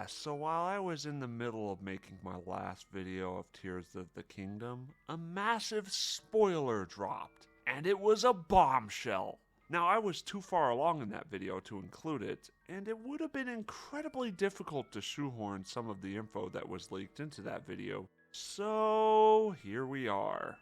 So while I was in the middle of making my last video of Tears of the Kingdom, a massive spoiler dropped, and it was a bombshell. Now, I was too far along in that video to include it, and it would have been incredibly difficult to shoehorn some of the info that was leaked into that video. So, here we are.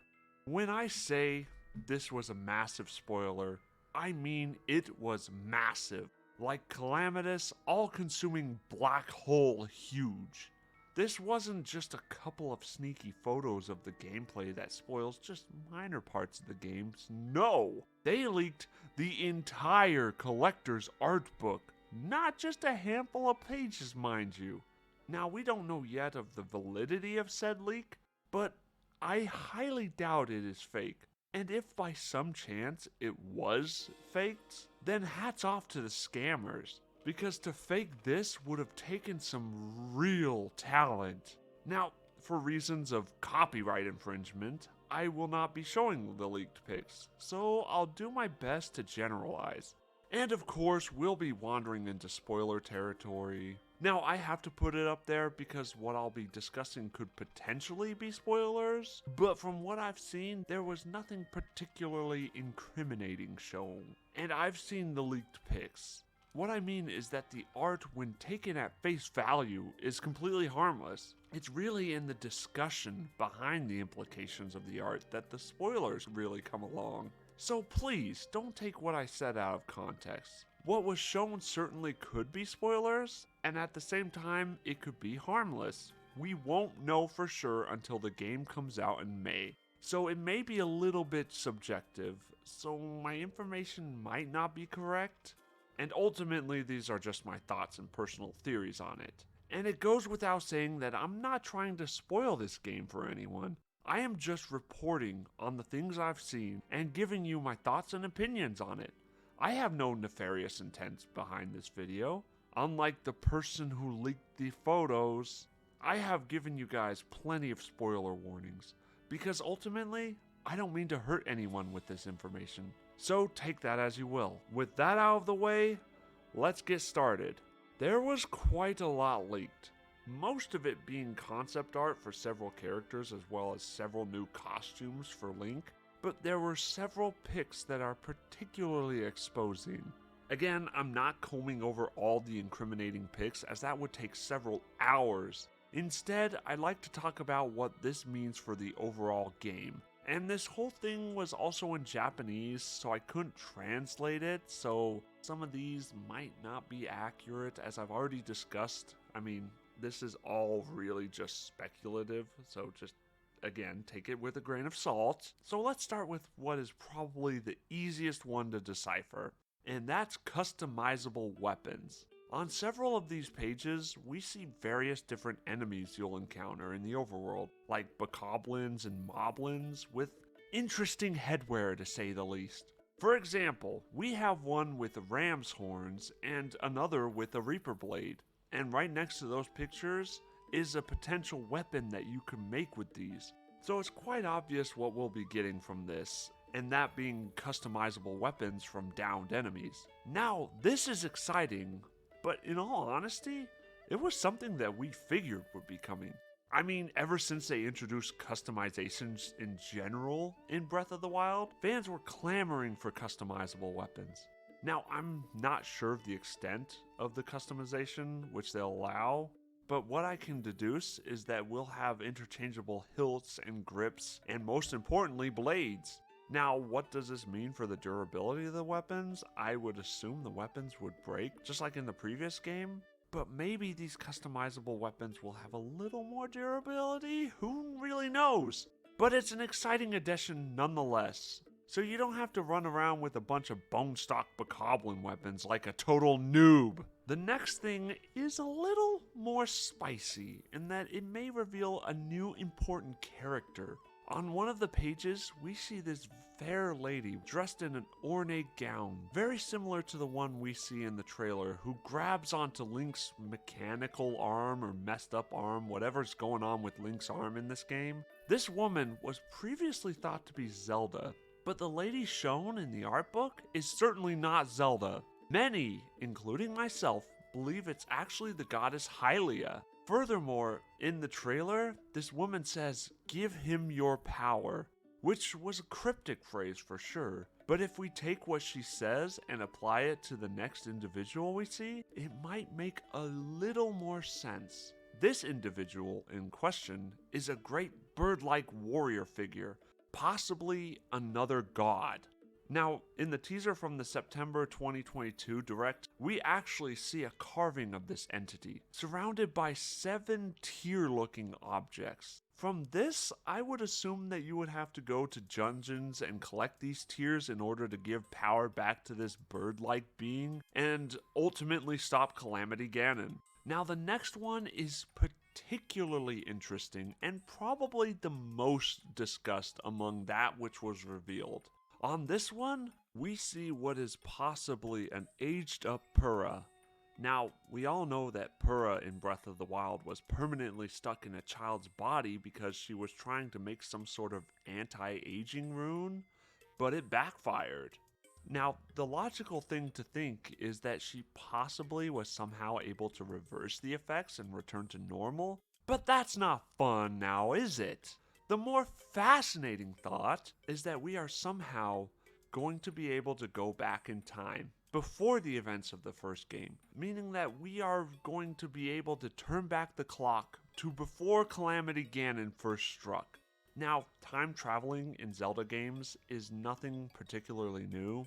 When I say this was a massive spoiler, I mean it was massive. Like calamitous, all-consuming black hole huge. This wasn't just a couple of sneaky photos of the gameplay that spoils just minor parts of the games. No! They leaked the entire collector's art book, not just a handful of pages, mind you. Now, we don't know yet of the validity of said leak, but I highly doubt it is fake. And if by some chance it was faked, then hats off to the scammers, because to fake this would have taken some real talent. Now, for reasons of copyright infringement, I will not be showing the leaked pics, so I'll do my best to generalize. And of course, we'll be wandering into spoiler territory. Now, I have to put it up there because what I'll be discussing could potentially be spoilers, but from what I've seen, there was nothing particularly incriminating shown. And I've seen the leaked pics. What I mean is that the art, when taken at face value, is completely harmless. It's really in the discussion behind the implications of the art that the spoilers really come along. So please, don't take what I said out of context. What was shown certainly could be spoilers, and at the same time, it could be harmless. We won't know for sure until the game comes out in May. So it may be a little bit subjective, so my information might not be correct. And ultimately, these are just my thoughts and personal theories on it. And it goes without saying that I'm not trying to spoil this game for anyone. I am just reporting on the things I've seen and giving you my thoughts and opinions on it. I have no nefarious intent behind this video. Unlike the person who leaked the photos, I have given you guys plenty of spoiler warnings, because ultimately, I don't mean to hurt anyone with this information. So take that as you will. With that out of the way, let's get started. There was quite a lot leaked. Most of it being concept art for several characters as well as several new costumes for Link, but there were several pics that are particularly exposing. Again, I'm not combing over all the incriminating pics as that would take several hours. Instead, I'd like to talk about what this means for the overall game. And this whole thing was also in Japanese, so I couldn't translate it, so some of these might not be accurate as I've already discussed. I mean, this is all really just speculative, so just, again, take it with a grain of salt. So let's start with what is probably the easiest one to decipher, and that's customizable weapons. On several of these pages, we see various different enemies you'll encounter in the overworld, like bokoblins and moblins, with interesting headwear to say the least. For example, we have one with ram's horns and another with a reaper blade. And right next to those pictures is a potential weapon that you can make with these. So it's quite obvious what we'll be getting from this, and that being customizable weapons from downed enemies. Now, this is exciting, but in all honesty, it was something that we figured would be coming. I mean, ever since they introduced customizations in general in Breath of the Wild, fans were clamoring for customizable weapons. Now, I'm not sure of the extent of the customization which they'll allow, but what I can deduce is that we'll have interchangeable hilts and grips, and most importantly, blades. Now, what does this mean for the durability of the weapons? I would assume the weapons would break, just like in the previous game, but maybe these customizable weapons will have a little more durability? Who really knows? But it's an exciting addition nonetheless. So you don't have to run around with a bunch of bone stock bokoblin weapons like a total noob. The next thing is a little more spicy in that it may reveal a new important character. On one of the pages, we see this fair lady dressed in an ornate gown, very similar to the one we see in the trailer, who grabs onto Link's mechanical arm or messed up arm, whatever's going on with Link's arm in this game. This woman was previously thought to be Zelda, but the lady shown in the art book is certainly not Zelda. Many, including myself, believe it's actually the goddess Hylia. Furthermore, in the trailer, this woman says, "Give him your power," which was a cryptic phrase for sure. But if we take what she says and apply it to the next individual we see, it might make a little more sense. This individual in question is a great bird-like warrior figure, possibly another god. Now, in the teaser from the September 2022 Direct, we actually see a carving of this entity, surrounded by 7 tear-looking objects. From this, I would assume that you would have to go to dungeons and collect these tears in order to give power back to this bird-like being, and ultimately stop Calamity Ganon. Now, the next one is particularly interesting, and probably the most discussed among that which was revealed. On this one, we see what is possibly an aged-up Purah. Now, we all know that Purah in Breath of the Wild was permanently stuck in a child's body because she was trying to make some sort of anti-aging rune, but it backfired. Now, the logical thing to think is that she possibly was somehow able to reverse the effects and return to normal, but that's not fun now, is it? The more fascinating thought is that we are somehow going to be able to go back in time before the events of the first game, meaning that we are going to be able to turn back the clock to before Calamity Ganon first struck. Now, time traveling in Zelda games is nothing particularly new.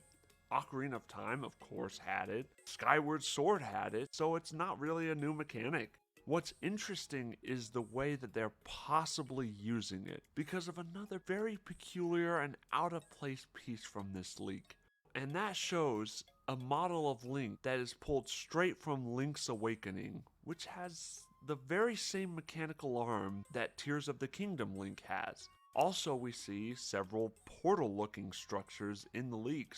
Ocarina of Time, of course, had it. Skyward Sword had it, so it's not really a new mechanic. What's interesting is the way that they're possibly using it, because of another very peculiar and out-of-place piece from this leak. And that shows a model of Link that is pulled straight from Link's Awakening, which has the very same mechanical arm that Tears of the Kingdom Link has. Also, we see several portal-looking structures in the leak,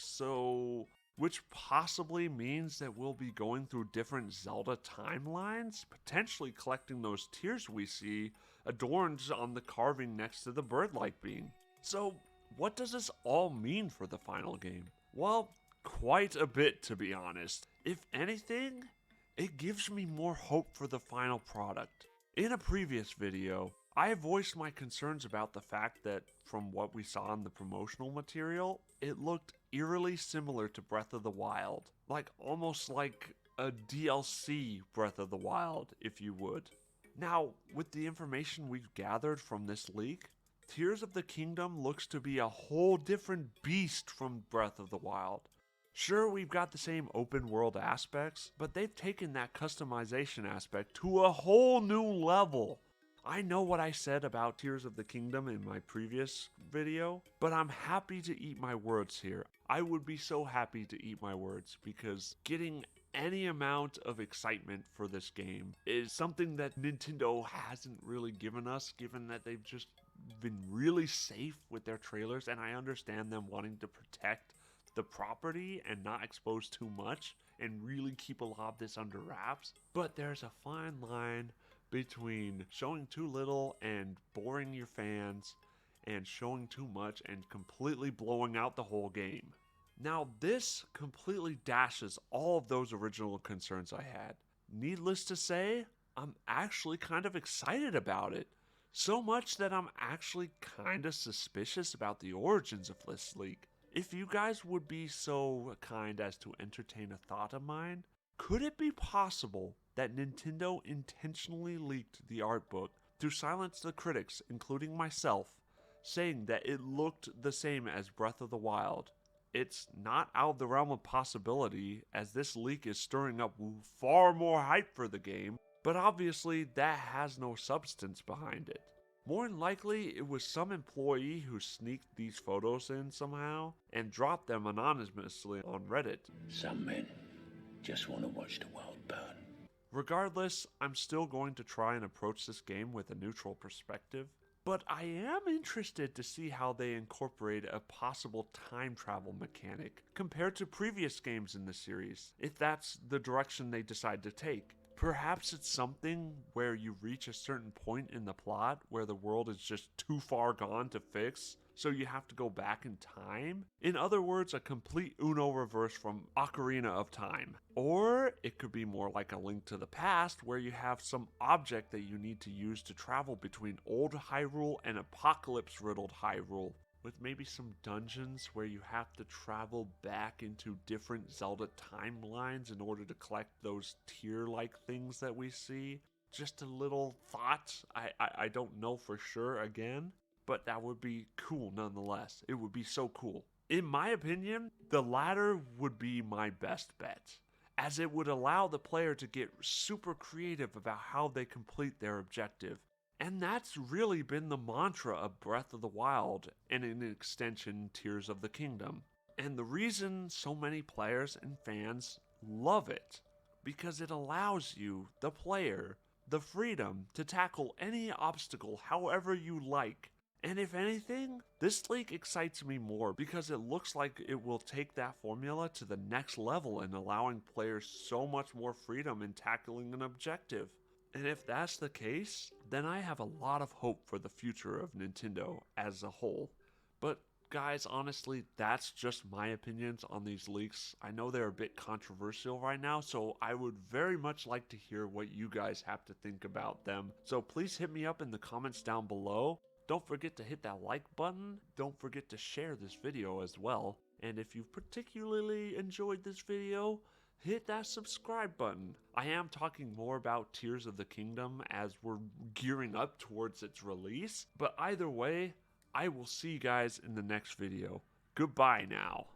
which possibly means that we'll be going through different Zelda timelines, potentially collecting those tears we see adorned on the carving next to the bird-like being. So, what does this all mean for the final game? Well, quite a bit, to be honest. If anything, it gives me more hope for the final product. In a previous video, I voiced my concerns about the fact that, from what we saw in the promotional material, it looked eerily similar to Breath of the Wild. Almost like a DLC Breath of the Wild, if you would. Now, with the information we've gathered from this leak, Tears of the Kingdom looks to be a whole different beast from Breath of the Wild. Sure, we've got the same open world aspects, but they've taken that customization aspect to a whole new level. I know what I said about Tears of the Kingdom in my previous video, but I'm happy to eat my words here. I would be so happy to eat my words because getting any amount of excitement for this game is something that Nintendo hasn't really given us, given that they've just been really safe with their trailers, and I understand them wanting to protect the property and not expose too much and really keep a lot of this under wraps. But there's a fine line between showing too little and boring your fans and showing too much and completely blowing out the whole game. Now, this completely dashes all of those original concerns I had. Needless to say, I'm actually kind of excited about it. So much that I'm actually kind of suspicious about the origins of this leak. If you guys would be so kind as to entertain a thought of mine, could it be possible that Nintendo intentionally leaked the art book to silence the critics, including myself, saying that it looked the same as Breath of the Wild? It's not out of the realm of possibility, as this leak is stirring up far more hype for the game, but obviously that has no substance behind it. More than likely, it was some employee who sneaked these photos in somehow and dropped them anonymously on Reddit. Some men just want to watch the world burn. Regardless, I'm still going to try and approach this game with a neutral perspective, but I am interested to see how they incorporate a possible time travel mechanic compared to previous games in the series, if that's the direction they decide to take. Perhaps it's something where you reach a certain point in the plot where the world is just too far gone to fix, so you have to go back in time. In other words, a complete Uno reverse from Ocarina of Time. Or it could be more like a Link to the Past, where you have some object that you need to use to travel between old Hyrule and apocalypse-riddled Hyrule, with maybe some dungeons where you have to travel back into different Zelda timelines in order to collect those tier-like things that we see. Just a little thought. I don't know for sure again, but that would be cool nonetheless. It would be so cool. In my opinion, the latter would be my best bet, as it would allow the player to get super creative about how they complete their objective. And that's really been the mantra of Breath of the Wild, and in extension, Tears of the Kingdom. And the reason so many players and fans love it, because it allows you, the player, the freedom to tackle any obstacle however you like. And if anything, this leak excites me more because it looks like it will take that formula to the next level in allowing players so much more freedom in tackling an objective. And if that's the case, then I have a lot of hope for the future of Nintendo as a whole. But guys, honestly, that's just my opinions on these leaks. I know they're a bit controversial right now, so I would very much like to hear what you guys have to think about them. So please hit me up in the comments down below. Don't forget to hit that like button. Don't forget to share this video as well. And if you've particularly enjoyed this video, hit that subscribe button. I am talking more about Tears of the Kingdom as we're gearing up towards its release. But either way, I will see you guys in the next video. Goodbye now.